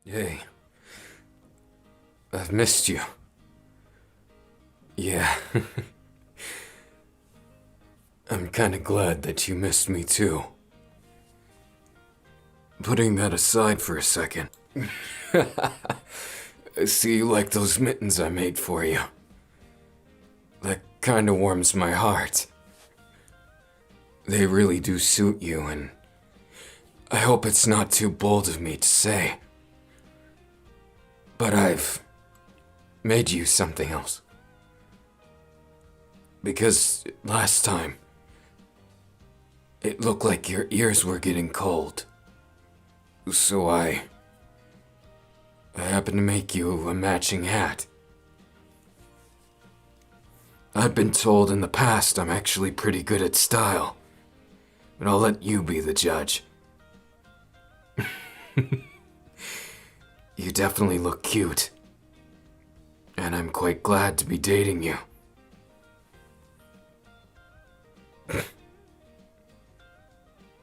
Hey, I've missed you. Yeah. I'm kinda glad that you missed me too. Putting that aside for a second. I see you like those mittens I made for you. That kinda warms my heart. They really do suit you, and I hope it's not too bold of me to say. But I've made you something else. Because last time, it looked like your ears were getting cold. So I happened to make you a matching hat. I've been told in the past I'm actually pretty good at style, but I'll let you be the judge. You definitely look cute, and I'm quite glad to be dating you.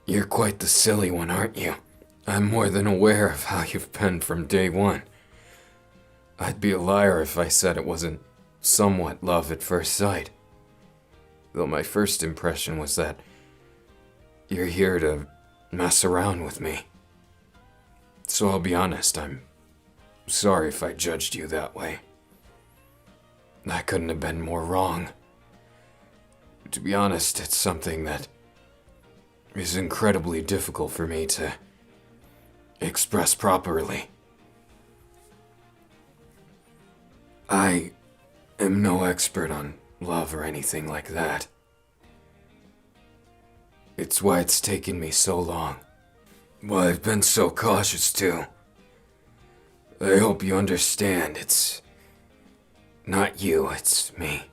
You're quite the silly one, aren't you? I'm more than aware of how you've been from day one. I'd be a liar if I said it wasn't somewhat love at first sight. Though my first impression was that you're here to mess around with me. So I'll be honest, I'm sorry if I judged you that way. I couldn't have been more wrong. To be honest, it's something that is incredibly difficult for me to express properly. I am no expert on love or anything like that. It's why it's taken me so long. Why I've been so cautious too. I hope you understand, it's not you, it's me.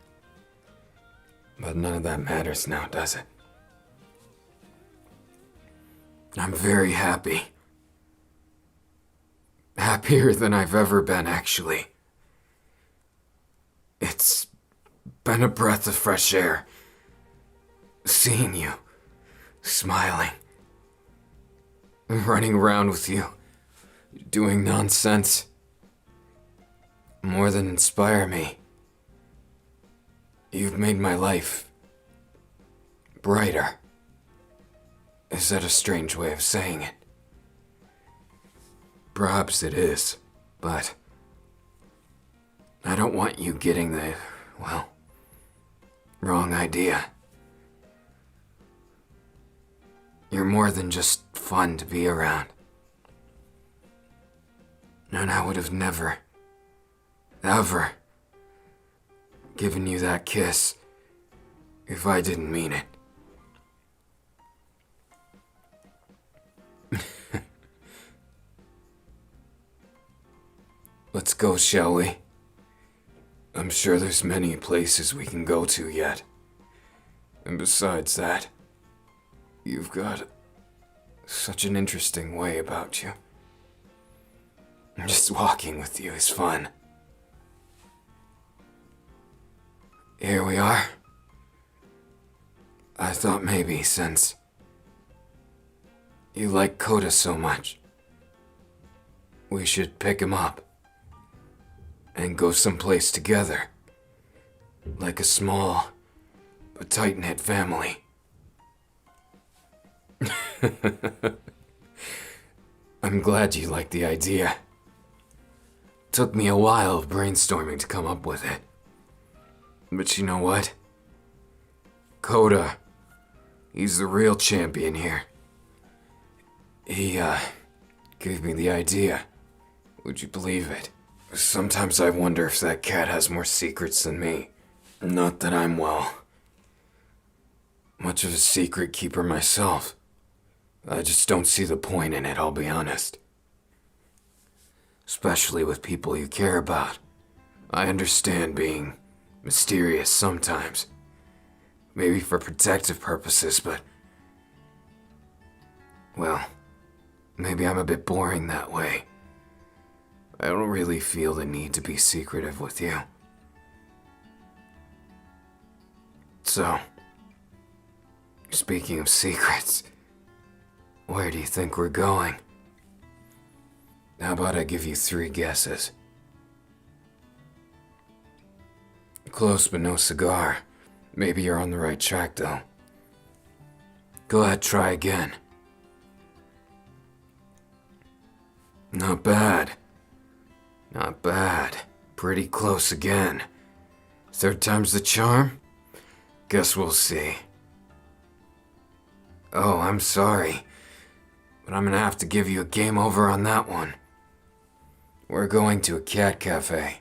But none of that matters now, does it? I'm very happy. Happier than I've ever been, actually. It's been a breath of fresh air. Seeing you, smiling, running around with you, doing nonsense. More than inspire me. You've made my life brighter. Is that a strange way of saying it? Perhaps it is, but I don't want you getting the, well, wrong idea. You're more than just fun to be around. And I would have never, ever given you that kiss if I didn't mean it. Let's go, shall we? I'm sure there's many places we can go to yet. And besides that, you've got such an interesting way about you. Just walking with you is fun. Here we are. I thought maybe since you like Kota so much, we should pick him up and go someplace together, like a small but tight-knit family. I'm glad you like the idea. Took me a while of brainstorming to come up with it. But you know what? Kota, he's the real champion here. He, gave me the idea. Would you believe it? Sometimes I wonder if that cat has more secrets than me. Not that I'm, well, much of a secret keeper myself. I just don't see the point in it, I'll be honest. Especially with people you care about. I understand being mysterious sometimes. Maybe for protective purposes, but, well, maybe I'm a bit boring that way. I don't really feel the need to be secretive with you. So, speaking of secrets, where do you think we're going? How about I give you 3 guesses? Close, but no cigar. Maybe you're on the right track, though. Go ahead, try again. Not bad. Not bad. Pretty close again. 3rd time's the charm? Guess we'll see. Oh, I'm sorry, but I'm gonna have to give you a game over on that one. We're going to a cat cafe.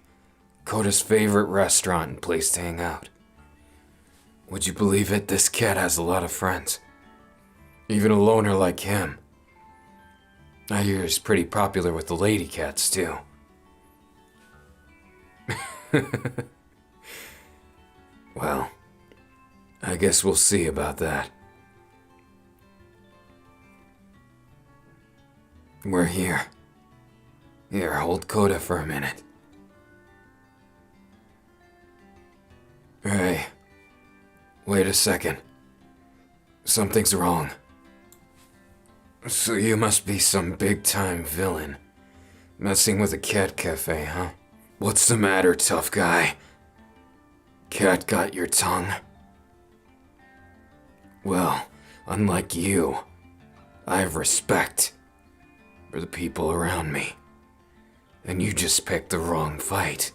Kota's favorite restaurant and place to hang out. Would you believe it? This cat has a lot of friends. Even a loner like him. I hear he's pretty popular with the lady cats, too. Well, I guess we'll see about that. We're here. Here, hold Kota for a minute. Hey, wait a second. Something's wrong. So you must be some big-time villain. Messing with a cat cafe, huh? What's the matter, tough guy? Cat got your tongue? Well, unlike you, I have respect for the people around me. And you just picked the wrong fight.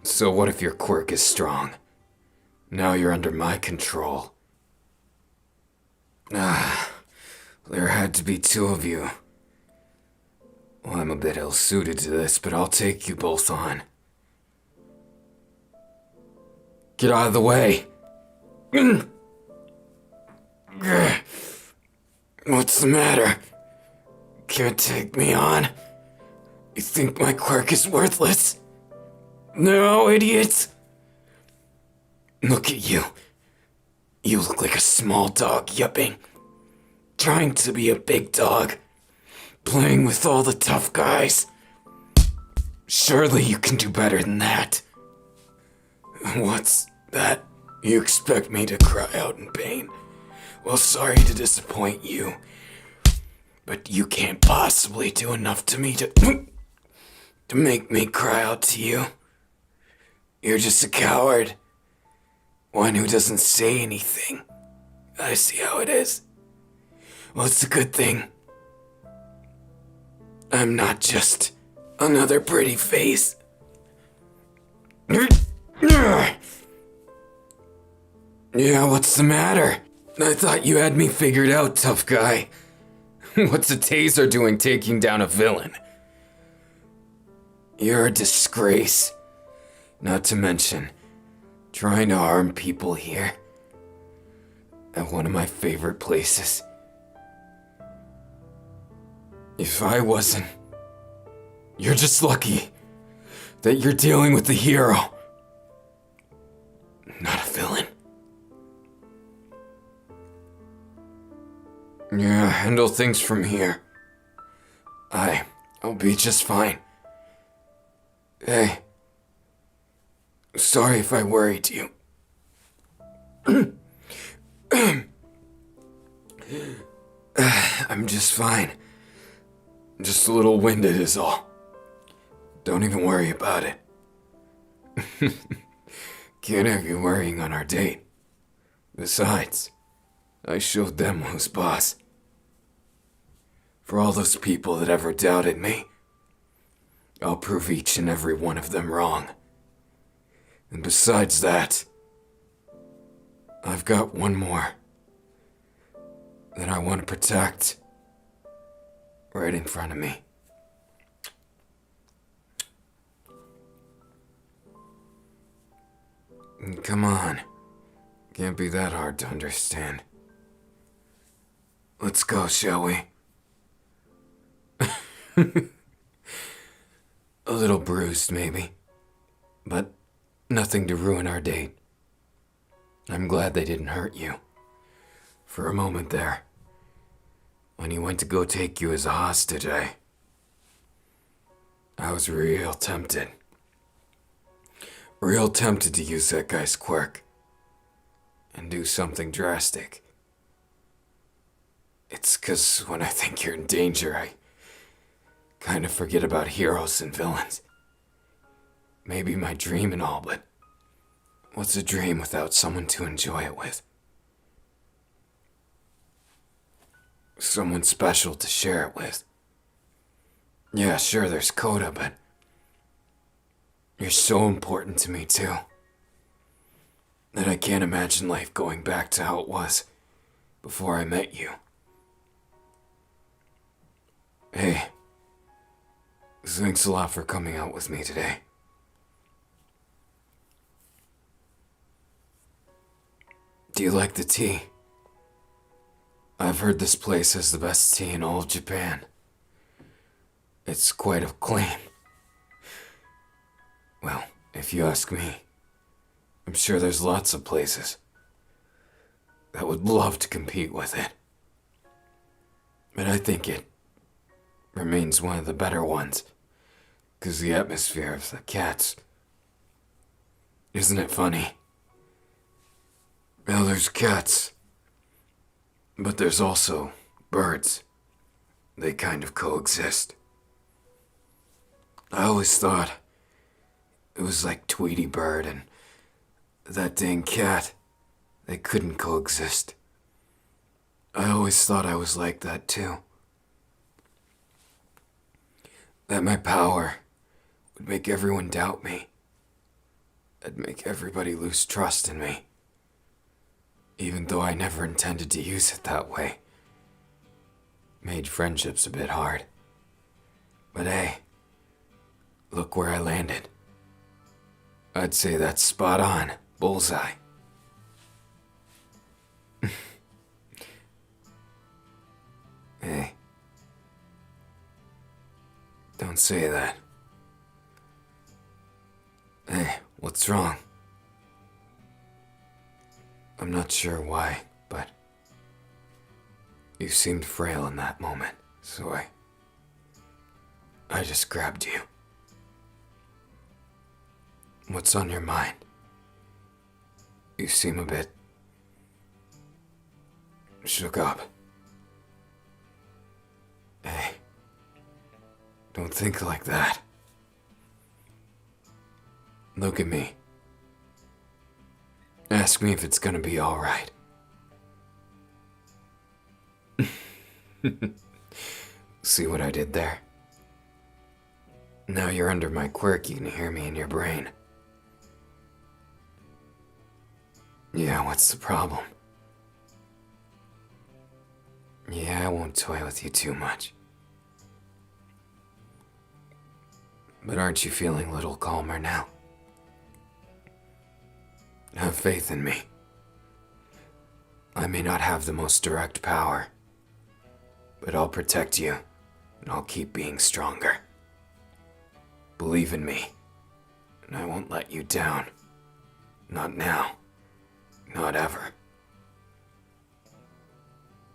So what if your quirk is strong? Now you're under my control. There had to be 2 of you. Well, I'm a bit ill-suited to this, but I'll take you both on. Get out of the way! What's the matter? Can't take me on? You think my quirk is worthless? No, idiots! Look at you. You look like a small dog yipping. Trying to be a big dog. Playing with all the tough guys. Surely you can do better than that. What's that? You expect me to cry out in pain? Well, sorry to disappoint you. But you can't possibly do enough to me to make me cry out to you. You're just a coward. One who doesn't say anything. I see how it is. Well, it's a good thing. I'm not just another pretty face. Yeah, what's the matter? I thought you had me figured out, tough guy. What's a taser doing taking down a villain? You're a disgrace. Not to mention, trying to harm people here. At one of my favorite places. If I wasn't... You're just lucky that you're dealing with the hero. Not a villain. Yeah, handle things from here. I'll be just fine. Hey. Sorry if I worried you. I'm just fine. Just a little winded is all. Don't even worry about it. Can't have you worrying on our date. Besides, I showed them who's boss. For all those people that ever doubted me, I'll prove each and every one of them wrong. And besides that, I've got one more that I want to protect right in front of me. Come on. Can't be that hard to understand. Let's go, shall we? A little bruised, maybe. But nothing to ruin our date. I'm glad they didn't hurt you. For a moment there, when he went to go take you as a hostage, I was real tempted. Real tempted to use that guy's quirk and do something drastic. It's 'cause when I think you're in danger, I kind of forget about heroes and villains. Maybe my dream and all, but what's a dream without someone to enjoy it with? Someone special to share it with. Yeah, sure, there's Kota, but you're so important to me too, that I can't imagine life going back to how it was before I met you. Hey, thanks a lot for coming out with me today. Do you like the tea? I've heard this place has the best tea in all of Japan. It's quite a claim. Well, if you ask me, I'm sure there's lots of places that would love to compete with it. But I think it remains one of the better ones, because the atmosphere of the cats. Isn't it funny? Well, there's cats, but there's also birds. They kind of coexist. I always thought it was like Tweety Bird and that dang cat. They couldn't coexist. I always thought I was like that too. That my power would make everyone doubt me. I'd make everybody lose trust in me. Even though I never intended to use it that way. Made friendships a bit hard. But hey, look where I landed. I'd say that's spot on. Bullseye. Hey. Don't say that. Hey, what's wrong? I'm not sure why, but you seemed frail in that moment, so I just grabbed you. What's on your mind? You seem a bit shook up. Hey, don't think like that. Look at me. Ask me if it's gonna be alright. See what I did there? Now you're under my quirk, you can hear me in your brain. Yeah, what's the problem? Yeah, I won't toy with you too much. But aren't you feeling a little calmer now? Have faith in me. I may not have the most direct power, but I'll protect you, and I'll keep being stronger. Believe in me, and I won't let you down. Not now. Not ever.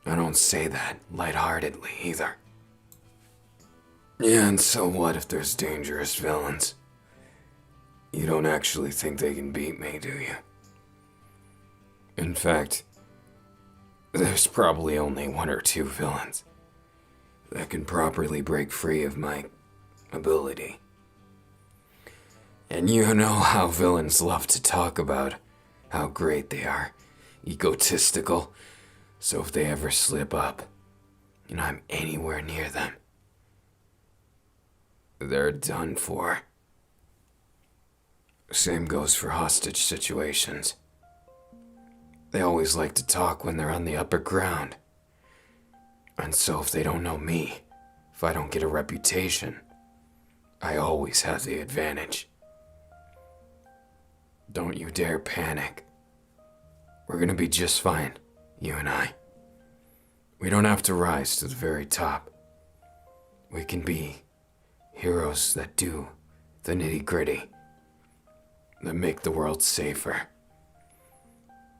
I don't say that lightheartedly either. Yeah, and so what if there's dangerous villains? You don't actually think they can beat me, do you? In fact, there's probably only one or two villains that can properly break free of my ability. And you know how villains love to talk about how great they are, egotistical, so if they ever slip up, and I'm anywhere near them, they're done for. Same goes for hostage situations. They always like to talk when they're on the upper ground. And so if they don't know me, if I don't get a reputation, I always have the advantage. Don't you dare panic. We're gonna be just fine, you and I. We don't have to rise to the very top. We can be heroes that do the nitty-gritty, that make the world safer,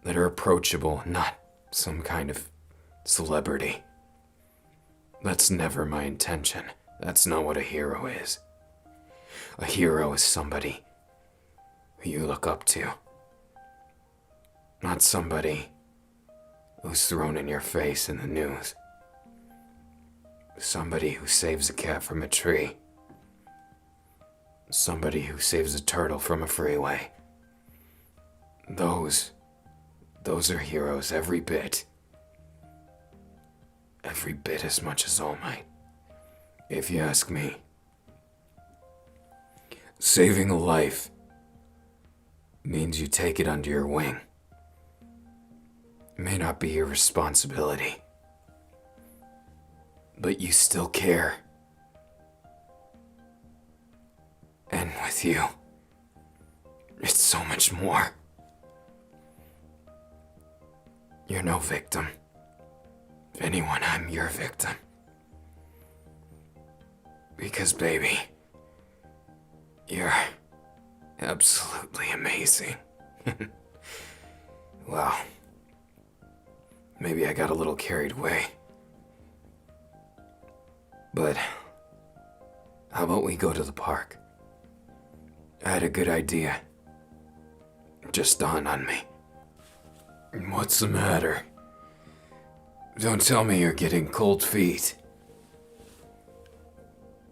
that are approachable, not some kind of celebrity. That's never my intention. That's not what a hero is. A hero is somebody who you look up to, not somebody who's thrown in your face in the news. Somebody who saves a cat from a tree. Somebody who saves a turtle from a freeway. Those are heroes every bit. Every bit as much as All Might, if you ask me. Saving a life means you take it under your wing. It may not be your responsibility, but you still care. And with you, it's so much more. You're no victim. If anyone, I'm your victim. Because, baby, you're absolutely amazing. Well, maybe I got a little carried away. But how about we go to the park? I had a good idea. It just dawned on me. What's the matter? Don't tell me you're getting cold feet.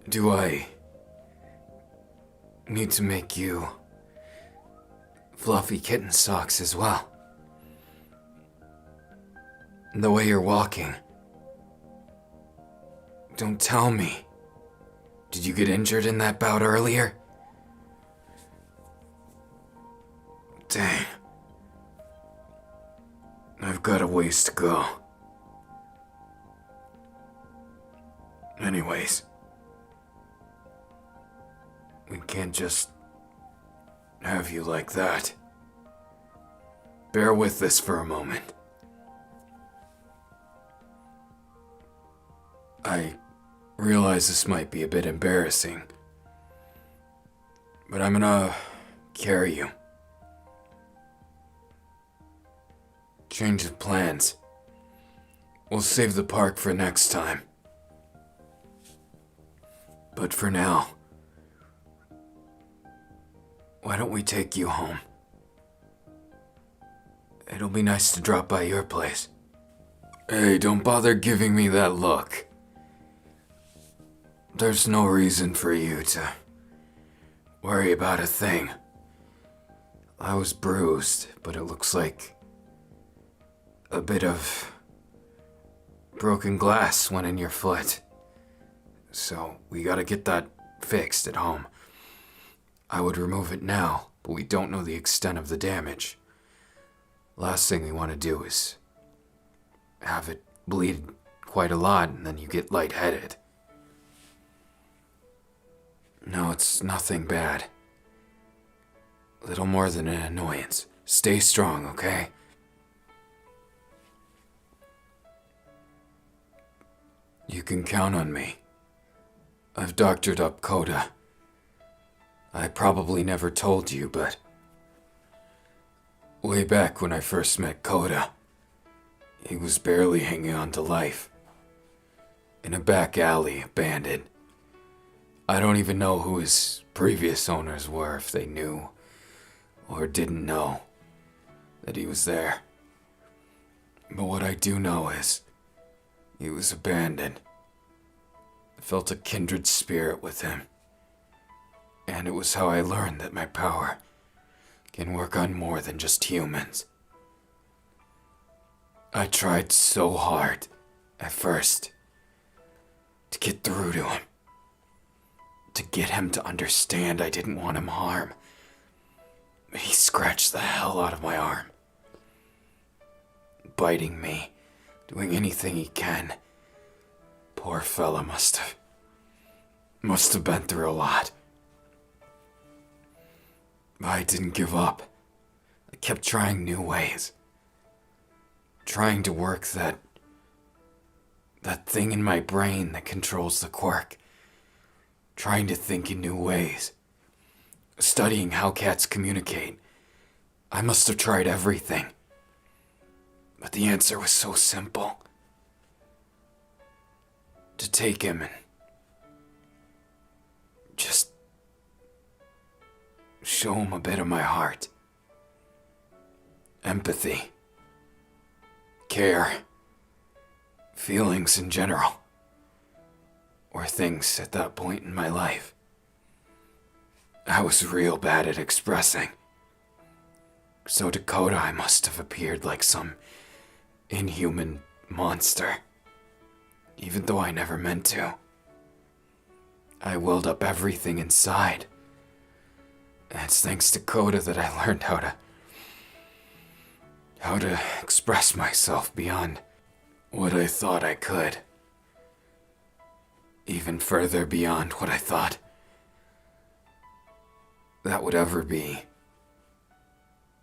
Do I need to make you fluffy kitten socks as well? The way you're walking. Don't tell me. Did you get injured in that bout earlier? Dang. I've got a ways to go. Anyways, we can't just have you like that. Bear with this for a moment. I realize this might be a bit embarrassing, but I'm gonna carry you. Change of plans. We'll save the park for next time. But for now, why don't we take you home? It'll be nice to drop by your place. Hey, don't bother giving me that look. There's no reason for you to worry about a thing. I was bruised, but it looks like a bit of broken glass went in your foot. So we gotta get that fixed at home. I would remove it now, but we don't know the extent of the damage. Last thing we want to do is have it bleed quite a lot and then you get lightheaded. No, it's nothing bad. Little more than an annoyance. Stay strong, okay? You can count on me. I've doctored up Kota. I probably never told you, but way back when I first met Kota, he was barely hanging on to life. In a back alley, abandoned. I don't even know who his previous owners were, if they knew or didn't know that he was there. But what I do know is he was abandoned. I felt a kindred spirit with him. And it was how I learned that my power can work on more than just humans. I tried so hard, at first, to get through to him. To get him to understand I didn't want him harm. He scratched the hell out of my arm. Biting me, doing anything he can. Poor fella must have been through a lot. But I didn't give up. I kept trying new ways. Trying to work that thing in my brain that controls the quirk. Trying to think in new ways. Studying how cats communicate. I must have tried everything. But the answer was so simple. To take him and just show him a bit of my heart. Empathy. Care. Feelings in general. were things at that point in my life I was real bad at expressing. So to Kota, I must have appeared like some inhuman monster, even though I never meant to. I welled up everything inside. And it's thanks to Kota that I learned how to express myself beyond what I thought I could. Even further beyond what I thought that would ever be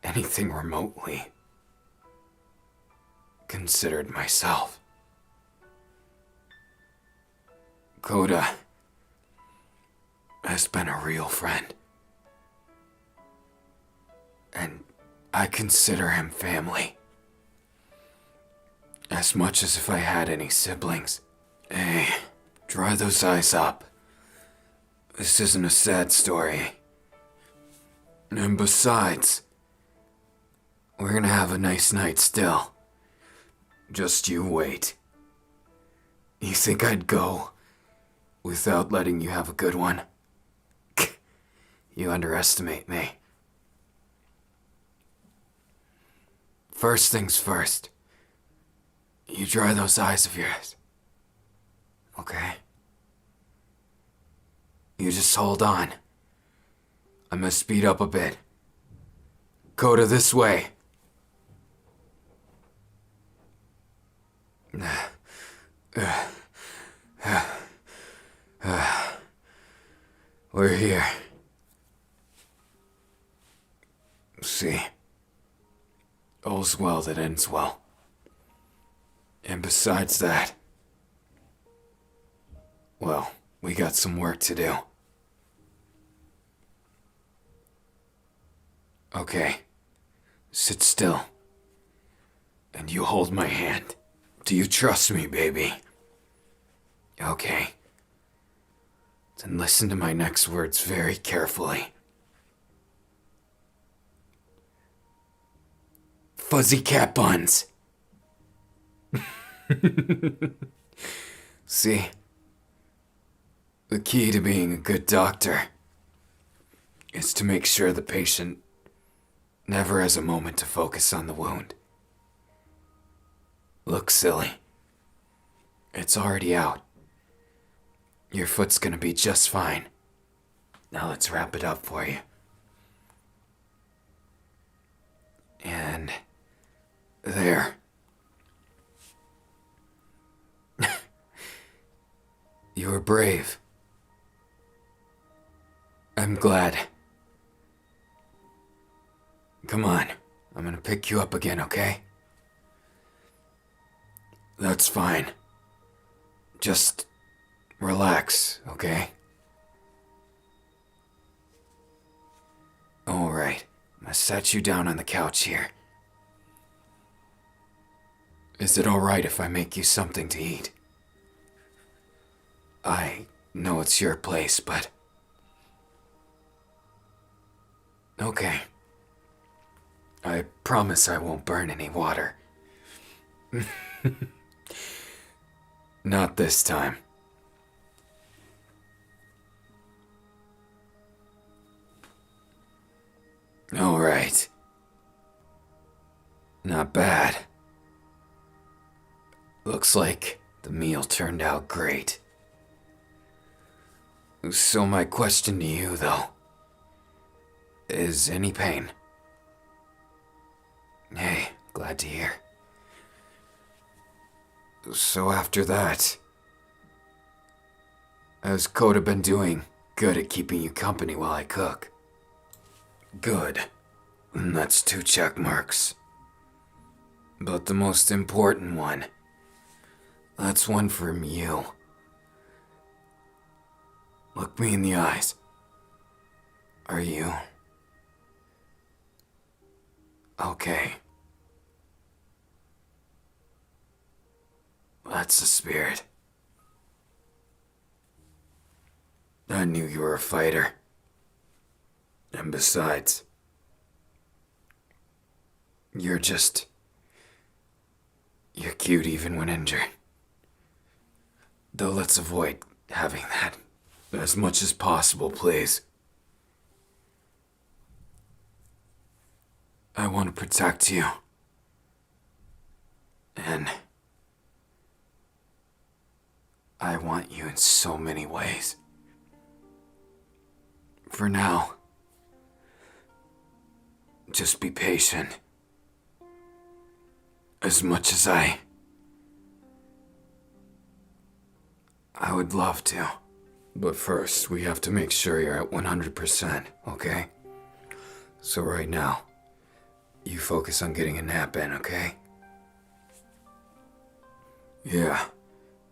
anything remotely considered myself. Kota has been a real friend. And I consider him family. As much as if I had any siblings. Hey, dry those eyes up. This isn't a sad story. And besides, we're gonna have a nice night still. Just you wait. You think I'd go without letting you have a good one? You underestimate me. First things first. You dry those eyes of yours. Okay? You just hold on. I'm gonna speed up a bit. Kota, this way. We're here. See, all's well that ends well. And besides that, well, we got some work to do. Okay, sit still. And you hold my hand. Do you trust me, baby? Okay. Then listen to my next words very carefully. Fuzzy cat buns. See? The key to being a good doctor is to make sure the patient never has a moment to focus on the wound. Look, silly. It's already out. Your foot's gonna be just fine. Now let's wrap it up for you. And there. You were brave. I'm glad. Come on, I'm gonna pick you up again, okay? That's fine. Just relax, okay? Alright, I'm gonna set you down on the couch here. Is it alright if I make you something to eat? I know it's your place, but... Okay. I promise I won't burn any water. Not this time. Alright. Not bad. Looks like the meal turned out great. So my question to you, though, is any pain? Hey, glad to hear. So after that, has Kota been doing good at keeping you company while I cook? Good. That's 2 check marks. But the most important one, that's one from you. Look me in the eyes. Are you okay? That's the spirit. I knew you were a fighter. And besides, you're cute even when injured. Though let's avoid having that as much as possible, please. I want to protect you. And I want you in so many ways. For now, just be patient. As much as I would love to. But first, we have to make sure you're at 100%, okay? So right now, you focus on getting a nap in, okay? Yeah,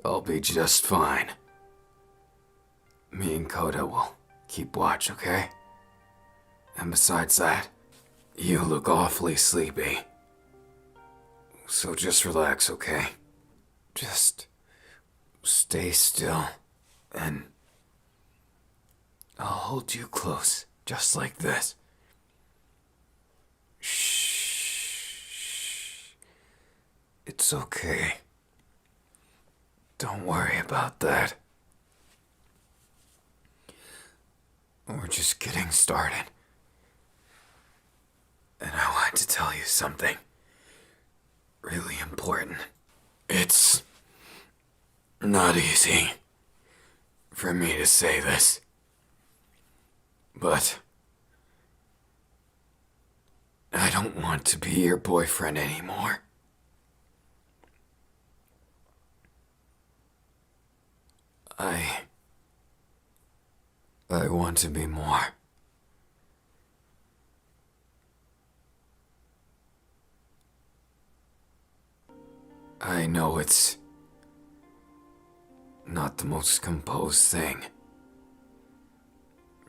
I'll be just fine. Me and Kota will keep watch, okay? And besides that, you look awfully sleepy. So just relax, okay? Just stay still, and I'll hold you close, just like this. Shh. It's okay. Don't worry about that. We're just getting started. And I want to tell you something really important. It's not easy for me to say this, but I don't want to be your boyfriend anymore. I want to be more. I know it's not the most composed thing,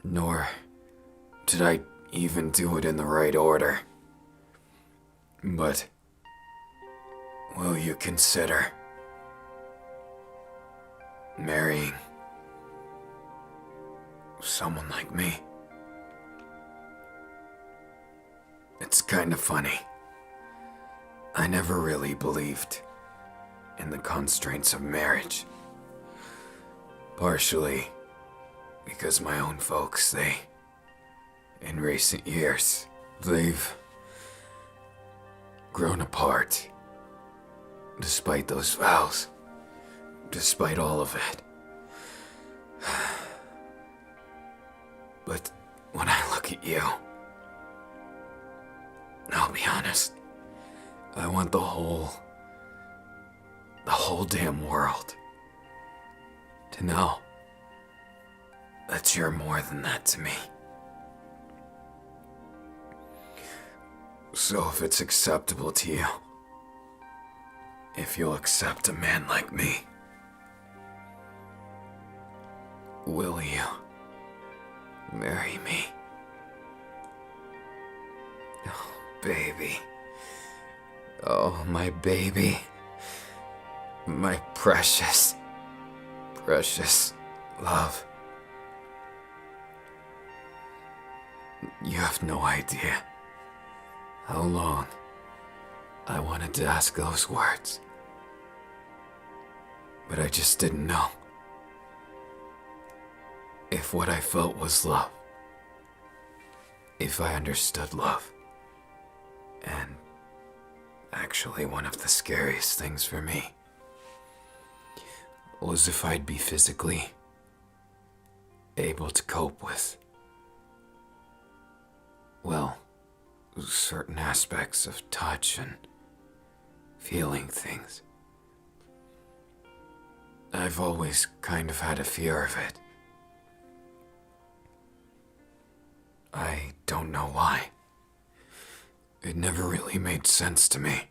nor did I even do it in the right order. But will you consider marrying someone like me? It's kind of funny. I never really believed in the constraints of marriage. Partially because my own folks, in recent years, they've grown apart. Despite those vows. Despite all of it. But when I look at you, I'll be honest, I want the whole damn world to know that you're more than that to me. So if it's acceptable to you, if you'll accept a man like me, will you marry me? Oh, baby. Oh, my baby. My precious, precious love. You have no idea how long I wanted to ask those words. But I just didn't know if what I felt was love. If I understood love. And actually, one of the scariest things for me was if I'd be physically able to cope with, well, certain aspects of touch and feeling things. I've always kind of had a fear of it. I don't know why. It never really made sense to me.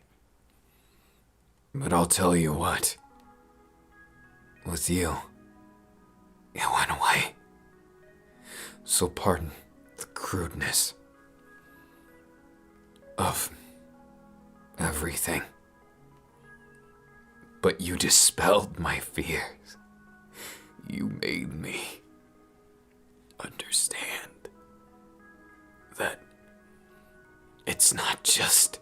But I'll tell you what. With you, it went away. So pardon the crudeness of everything. But you dispelled my fears. You made me understand that it's not just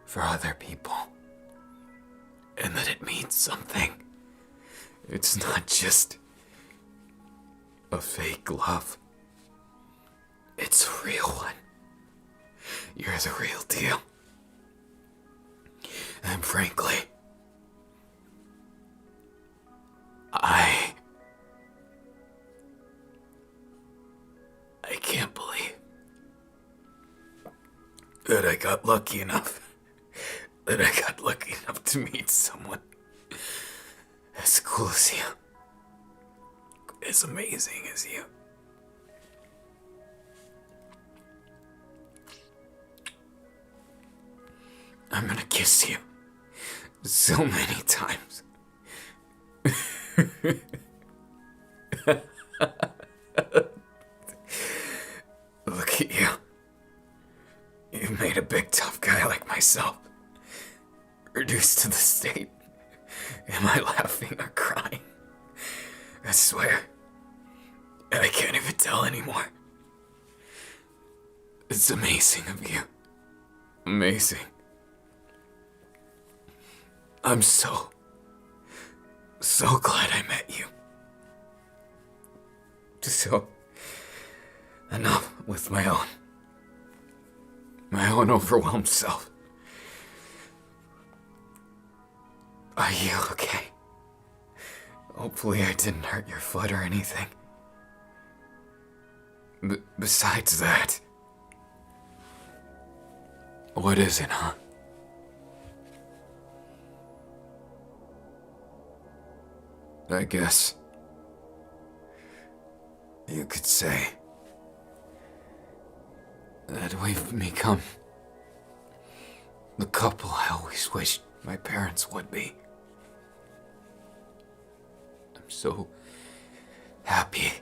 for other people, and that it means something. It's not just a fake love. It's a real one. You're the real deal. And frankly, I can't believe that I got lucky enough to meet someone as cool as you, as amazing as you. I'm gonna kiss you so many times. Look at you. You've made a big tough guy like myself reduced to the state. Am I laughing or crying? I swear, I can't even tell anymore. It's amazing of you. Amazing. I'm so glad I met you. So, enough with my own overwhelmed self. Are you okay? Hopefully I didn't hurt your foot or anything. Besides that, what is it, huh? I guess you could say that we've become the couple I always wished my parents would be. I'm so happy.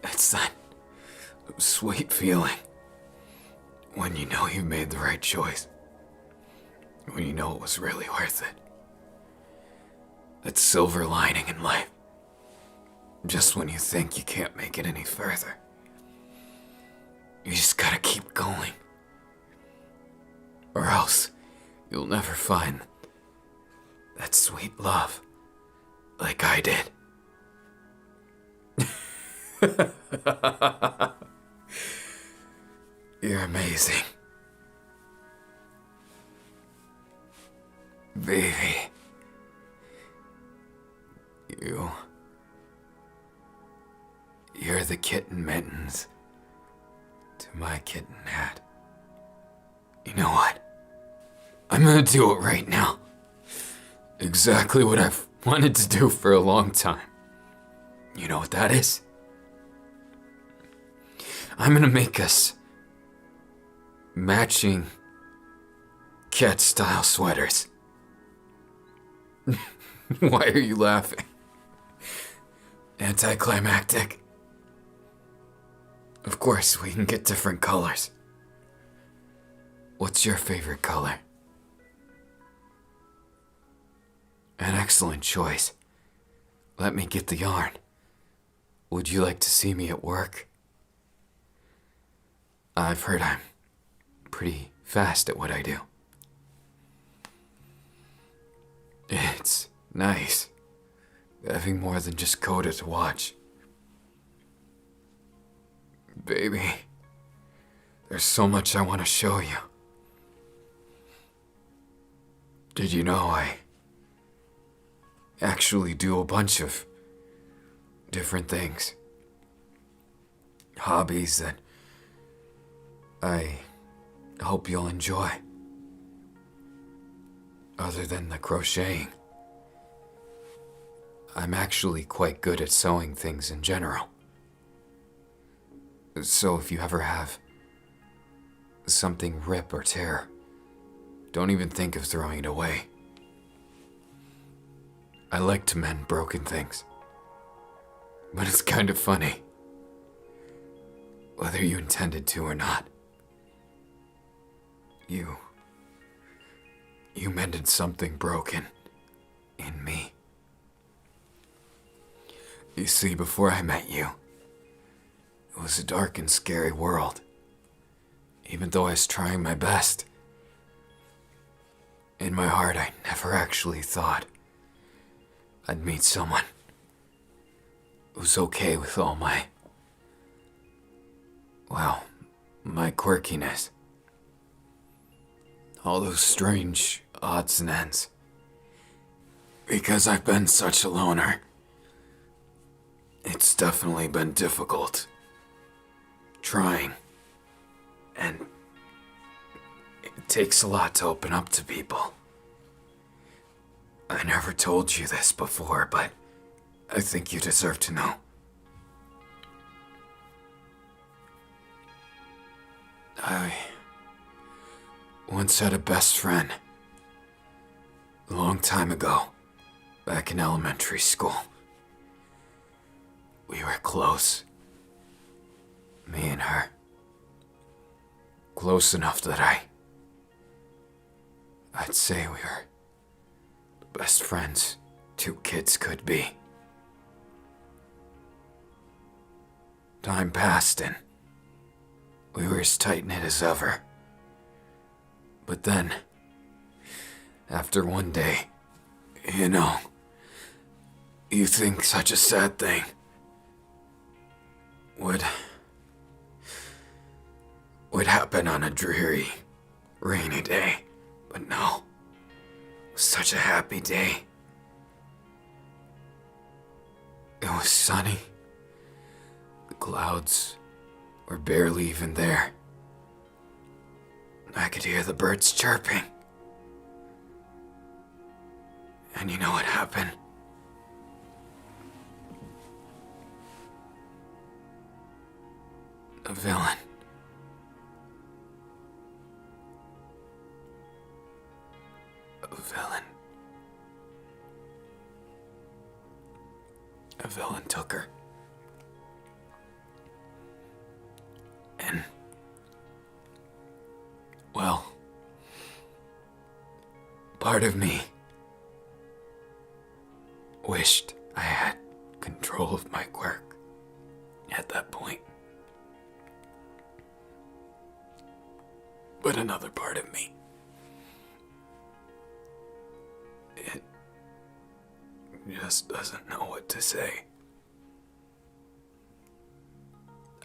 It's that sweet feeling when you know you made the right choice, when you know it was really worth it. That silver lining in life, just when you think you can't make it any further. You just gotta keep going, or else you'll never find that sweet love like I did. You're amazing. Baby. You're the kitten mittens to my kitten hat. You know what? I'm gonna do it right now. Exactly what I've wanted to do for a long time. You know what that is? I'm gonna make us matching cat-style sweaters. Why are you laughing? Anticlimactic? Of course, we can get different colors. What's your favorite color? An excellent choice. Let me get the yarn. Would you like to see me at work? I've heard I'm pretty fast at what I do. It's nice having more than just Kota to watch. Baby, there's so much I want to show you. Did you know I actually do a bunch of different things? Hobbies that I hope you'll enjoy. Other than the crocheting, I'm actually quite good at sewing things in general. So if you ever have something rip or tear, don't even think of throwing it away. I like to mend broken things. But it's kind of funny, whether you intended to or not. You mended something broken in me. You see, before I met you, it was a dark and scary world. Even though I was trying my best, in my heart I never actually thought I'd meet someone who's okay with all my quirkiness. All those strange odds and ends. Because I've been such a loner, it's definitely been difficult. Trying. And it takes a lot to open up to people. I never told you this before, but I think you deserve to know. I once had a best friend. A long time ago, back in elementary school. We were close. Me and her. Close enough that I'd say we were the best friends two kids could be. Time passed and we were as tight-knit as ever. But then, after one day, you think such a sad thing would happen on a dreary, rainy day. But no, it was such a happy day. It was sunny. The clouds were barely even there. I could hear the birds chirping. And you know what happened? A villain. A villain took her. And, well, part of me wished I had control of my quirk at that point. But another part of me, it just doesn't know what to say.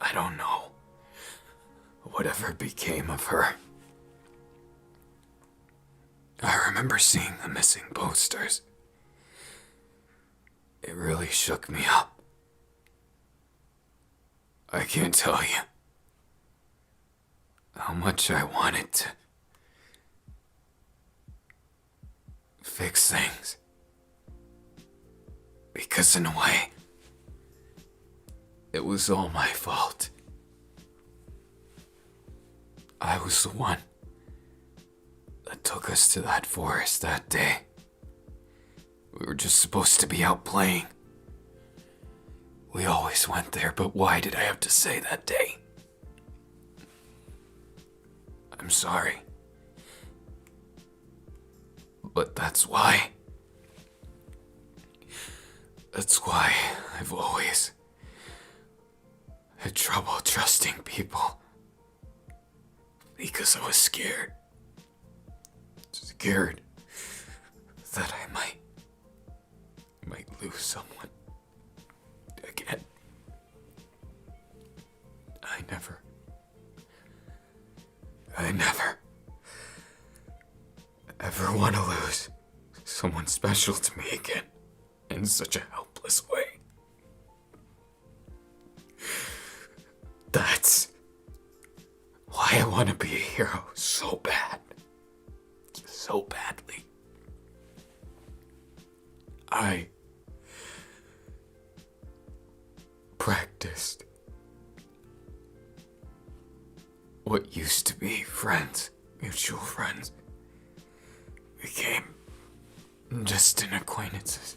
I don't know whatever became of her. I remember seeing the missing posters. It really shook me up. I can't tell you how much I wanted to fix things. Because in a way, it was all my fault. I was the one that took us to that forest that day. We were just supposed to be out playing. We always went there, but why did I have to say that day? I'm sorry. But that's why. That's why I've always had trouble trusting people. Because I was scared. Scared that I might lose someone again. I never ever want to lose someone special to me again in such a helpless way. That's why I want to be a hero so bad. So badly. I practiced what used to be friends, mutual friends, became distant acquaintances.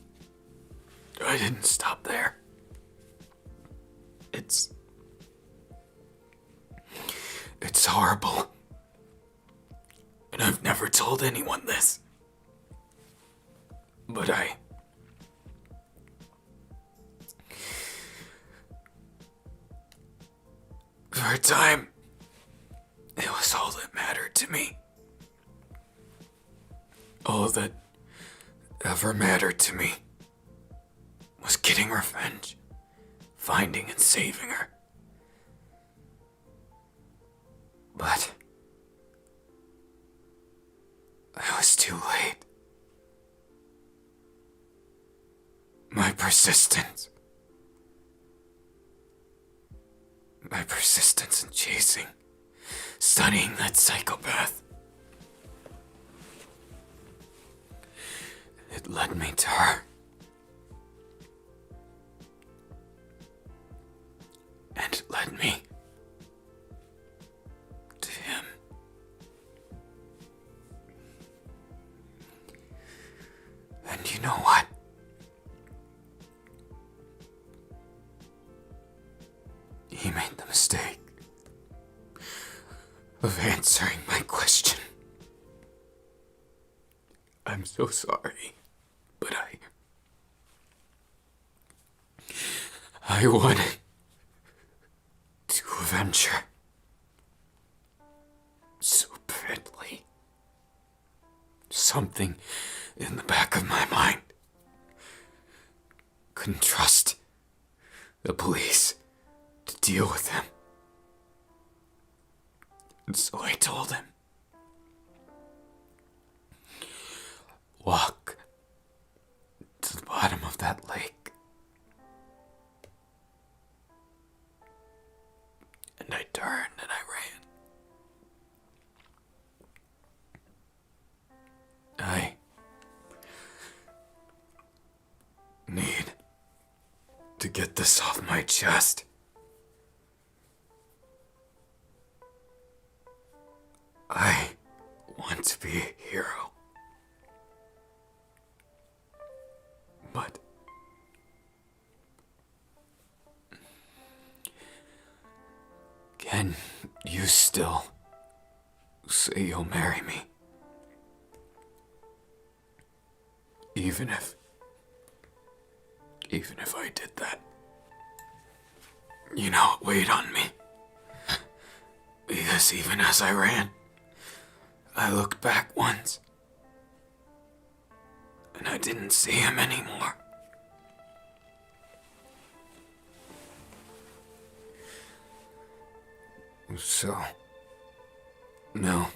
I didn't stop there. It's horrible. And I've never told anyone this. But for a time, it was all that mattered to me. All that ever mattered to me was getting revenge, finding and saving her. But I was too late. My persistence in chasing, studying that psychopath, it led me to her. And it led me to him. And you know what? He made the mistake of answering my question. I'm so sorry, but I wanted to avenge her so badly. Something in the back of my mind couldn't trust the police to deal with him. And so I told him, walk to the bottom of that lake. And I turned and I ran. I need to get this off my chest. I want to be a hero. But can you still say you'll marry me? Even if I did that. You know, it weighed on me. Because even as I ran, I looked back once, and I didn't see him anymore. So, no,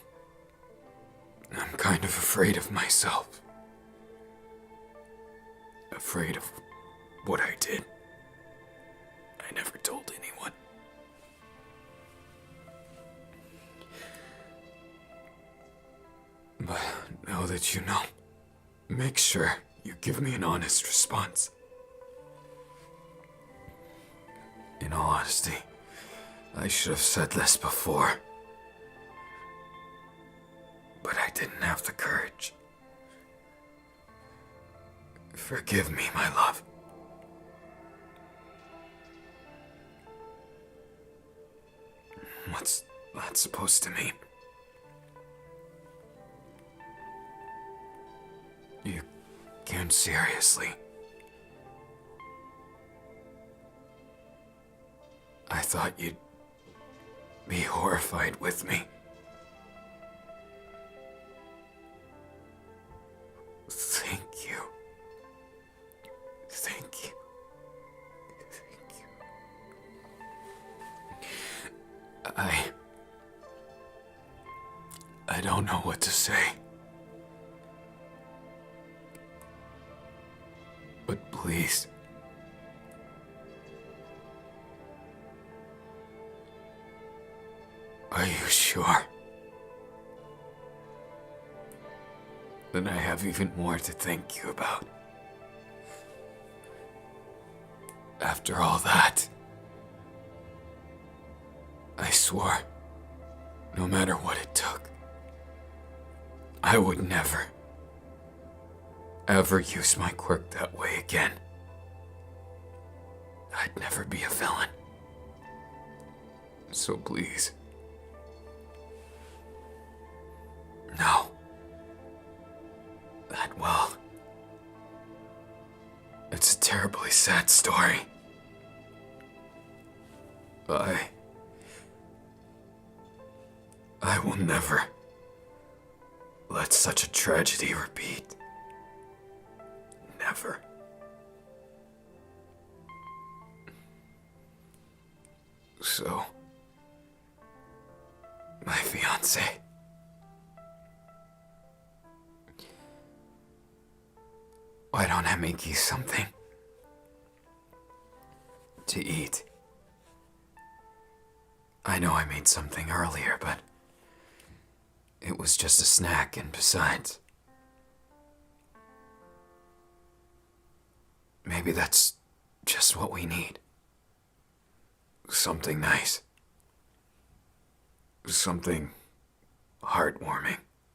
I'm kind of afraid of myself. Afraid of what I did. I never told anyone. But now that you know, make sure you give me an honest response. In all honesty, I should have said this before. But I didn't have the courage. Forgive me, my love. What's that supposed to mean? You came seriously. I thought you'd be horrified with me. Thank you. Thank you. Thank you. I don't know what to say. But please, are you sure that I have even more to thank you about? After all that, I swore, no matter what it took, I would never, ever use my quirk that way again. I'd never be a villain. So please. No. Well, it's a terribly sad story. I will never let such a tragedy repeat. Never. So, my fiance. Why don't I make you something to eat? I know I made something earlier, but it was just a snack, and besides, maybe that's just what we need. Something nice. Something heartwarming.